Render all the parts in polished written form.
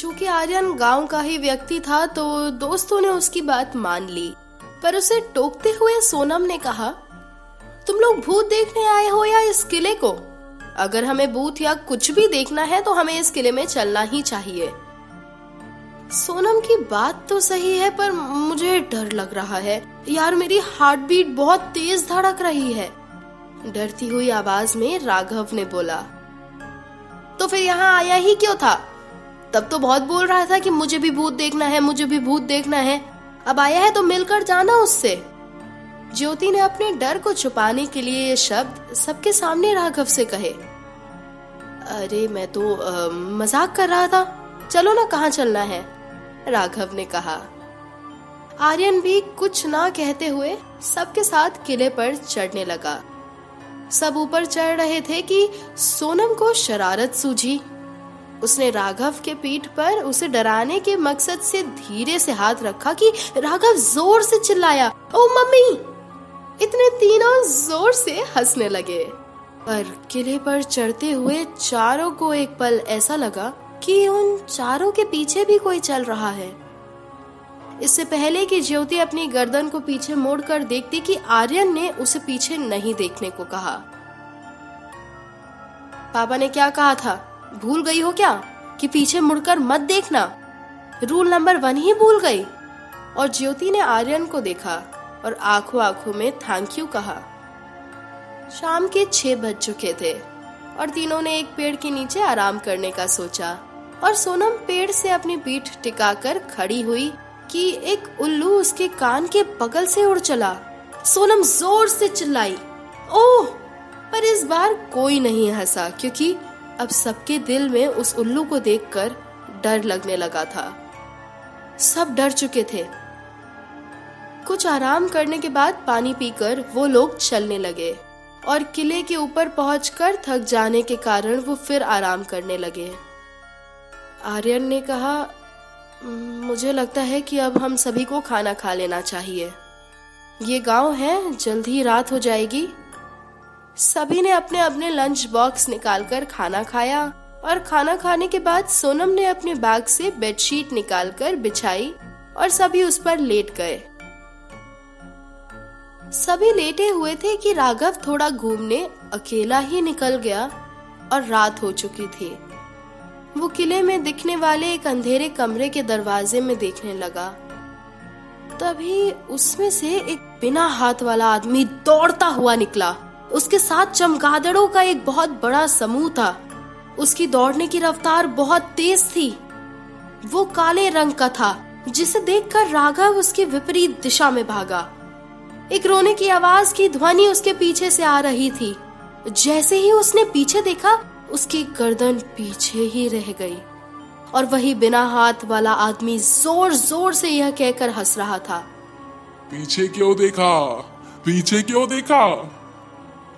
चूंकि आर्यन गांव का ही व्यक्ति था तो दोस्तों ने उसकी बात मान ली, पर उसे टोकते हुए सोनम ने कहा, तुम लोग भूत देखने आए हो या इस किले को? अगर हमें भूत या कुछ भी देखना है तो हमें इस किले में चलना ही चाहिए। सोनम की बात तो सही है, पर मुझे डर लग रहा है यार, मेरी हार्ट बीट बहुत तेज धड़क रही है, डरती हुई आवाज में राघव ने बोला। तो फिर यहाँ आया ही क्यों था? तब तो बहुत बोल रहा था कि मुझे भी भूत देखना है, मुझे भी भूत देखना है। अब आया है तो मिलकर जाना उससे। ज्योति ने अपने डर को छुपाने के लिए ये शब्द सबके सामने राघव से कहे। अरे मैं तो मजाक कर रहा था, चलो ना, कहाँ चलना है? राघव ने कहा। आर्यन भी कुछ ना कहते हुए सबके साथ किले पर चढ़ने लगा। सब ऊपर चढ़ रहे थे कि सोनम को शरारत सूझी। उसने राघव के पीठ पर उसे डराने के मकसद से धीरे से हाथ रखा कि राघव जोर से चिल्लाया, ओ मम्मी! इतने तीनों जोर से हंसने लगे। पर किले पर चढ़ते हुए चारों को एक पल ऐसा लगा कि उन चारों के पीछे भी कोई चल रहा है। इससे पहले कि ज्योति अपनी गर्दन को पीछे मोड़कर देखती कि आर्यन ने उसे पीछे नहीं देखने को कहा। पापा ने क्या कहा था, भूल गई हो क्या कि पीछे मुड़कर मत देखना? रूल नंबर 1 ही भूल गई? और ज्योति ने आर्यन को देखा और आंखों आंखों में थैंक यू कहा। शाम के 6 बज चुके थे और तीनों ने एक पेड़ के नीचे आराम करने का सोचा, और सोनम पेड़ से अपनी पीठ टिकाकर खड़ी हुई कि एक उल्लू उसके कान के बगल से उड़ चला। सोनम जोर से चिल्लाई, ओह! पर इस बार कोई नहीं हंसा, क्योंकि अब सबके दिल में उस उल्लू को देखकर डर लगने लगा था। सब डर चुके थे। कुछ आराम करने के बाद पानी पीकर वो लोग चलने लगे और किले के ऊपर पहुंचकर थक जाने के कारण वो फिर आराम करने लगे। आर्यन ने कहा, मुझे लगता है कि अब हम सभी को खाना खा लेना चाहिए। ये गांव है, जल्द ही रात हो जाएगी। सभी ने अपने अपने लंच बॉक्स निकालकर खाना खाया और खाना खाने के बाद सोनम ने अपने बैग से बेडशीट निकालकर बिछाई और सभी उस पर लेट गए। सभी लेटे हुए थे कि राघव थोड़ा घूमने अकेला ही निकल गया और रात हो चुकी थी। वो किले में दिखने वाले एक अंधेरे कमरे के दरवाजे में देखने लगा। तभी उसमें से एक बिना हाथ वाला आदमी दौड़ता हुआ निकला। उसके साथ चमगादड़ों का एक बहुत बड़ा समूह था। उसकी दौड़ने की रफ्तार बहुत तेज थी। वो काले रंग का था, जिसे देखकर राघव उसके विपरीत दिशा में भागा। एक रोने की आवाज की ध्वनि उसके पीछे से आ रही थी। जैसे ही उसने पीछे देखा, उसकी गर्दन पीछे ही रह गई और वही बिना हाथ वाला आदमी जोर जोर से यह कहकर हंस रहा था, पीछे क्यों देखा, पीछे क्यों देखा?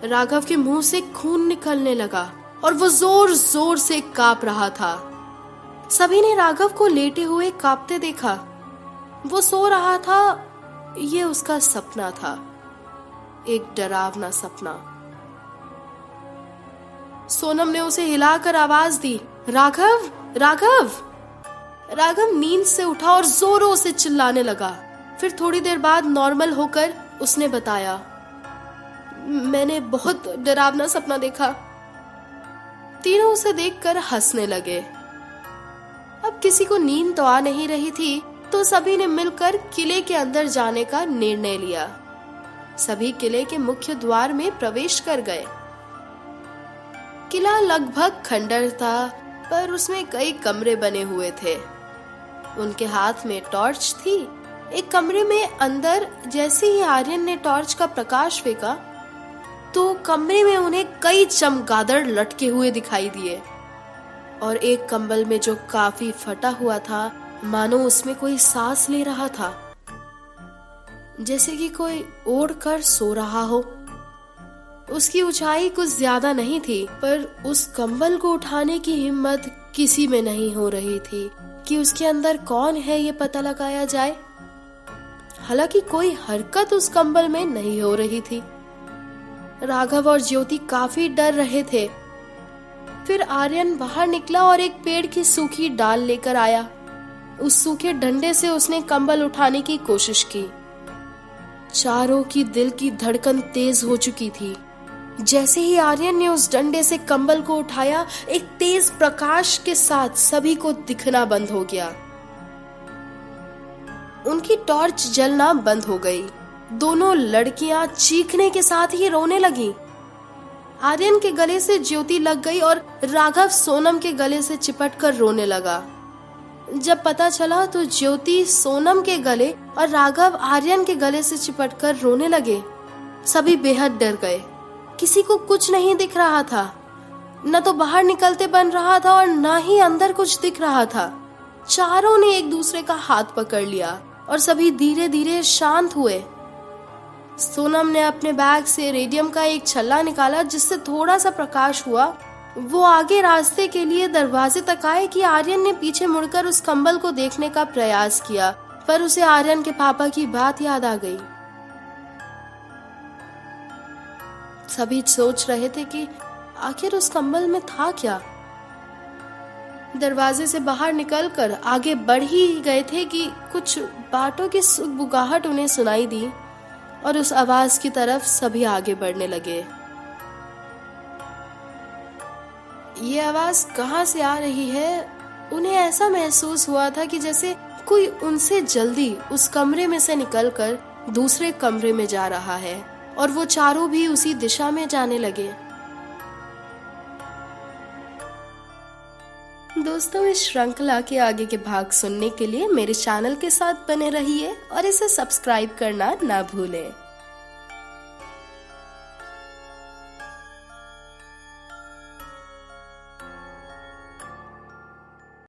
राघव के मुंह से खून निकलने लगा और वो जोर जोर से कांप रहा था। सभी ने राघव को लेटे हुए कांपते देखा। वो सो रहा था। ये उसका सपना था, एक डरावना सपना। सोनम ने उसे हिलाकर आवाज दी, राघव, राघव! राघव नींद से उठा और जोरों से चिल्लाने लगा। फिर थोड़ी देर बाद नॉर्मल होकर उसने बताया, मैंने बहुत डरावना सपना देखा। तीनों उसे देखकर हंसने लगे। अब किसी को नींद तो आ नहीं रही थी, तो सभी ने मिलकर किले के अंदर जाने का निर्णय लिया। सभी किले के मुख्य द्वार में प्रवेश कर गए। किला लगभग खंडर था, पर उसमें कई कमरे बने हुए थे। उनके हाथ में टॉर्च थी। एक कमरे में अंदर जैसे ही आर्यन ने टॉर्च का प्रकाश फेंका, तो कमरे में उन्हें कई चमगादड़ लटके हुए दिखाई दिए और एक कंबल में जो काफी फटा हुआ था, मानो उसमें कोई सांस ले रहा था, जैसे कि कोई ओढ़ कर सो रहा हो। उसकी ऊंचाई कुछ ज्यादा नहीं थी, पर उस कंबल को उठाने की हिम्मत किसी में नहीं हो रही थी कि उसके अंदर कौन है ये पता लगाया जाए। हालांकि कोई हरकत उस कंबल में नहीं हो रही थी। राघव और ज्योति काफी डर रहे थे। फिर आर्यन बाहर निकला और एक पेड़ की सूखी डाल लेकर आया। उस सूखे डंडे से उसने कंबल उठाने की कोशिश की। चारों की दिल की धड़कन तेज हो चुकी थी। जैसे ही आर्यन ने उस डंडे से कंबल को उठाया, एक तेज प्रकाश के साथ सभी को दिखना बंद हो गया। उनकी टॉर्च जलना बंद हो गई। दोनों लड़कियां चीखने के साथ ही रोने लगीं। आर्यन के गले से ज्योति लग गई और राघव सोनम के गले से चिपट कर रोने लगा। जब पता चला तो ज्योति सोनम के गले और राघव आर्यन के गले से चिपट कर रोने लगे। सभी बेहद डर गए। किसी को कुछ नहीं दिख रहा था, न तो बाहर निकलते बन रहा था और न ही अंदर कुछ दिख रहा था। चारों ने एक दूसरे का हाथ पकड़ लिया और सभी धीरे धीरे शांत हुए। सोनम ने अपने बैग से रेडियम का एक छल्ला निकाला जिससे थोड़ा सा प्रकाश हुआ। वो आगे रास्ते के लिए दरवाजे तक आए कि आर्यन ने पीछे मुड़कर उस कंबल को देखने का प्रयास किया, पर उसे आर्यन के पापा की बात याद आ गई। सभी सोच रहे थे कि आखिर उस कंबल में था क्या। दरवाजे से बाहर निकलकर आगे बढ़ ही गए थे कि कुछ बातों की सुगबुगाहट उन्हें सुनाई दी और उस आवाज की तरफ सभी आगे बढ़ने लगे। ये आवाज कहाँ से आ रही है? उन्हें ऐसा महसूस हुआ था कि जैसे कोई उनसे जल्दी उस कमरे में से निकलकर दूसरे कमरे में जा रहा है और वो चारों भी उसी दिशा में जाने लगे। दोस्तों, इस श्रृंखला के आगे के भाग सुनने के लिए मेरे चैनल के साथ बने रहिए और इसे सब्सक्राइब करना ना भूलें।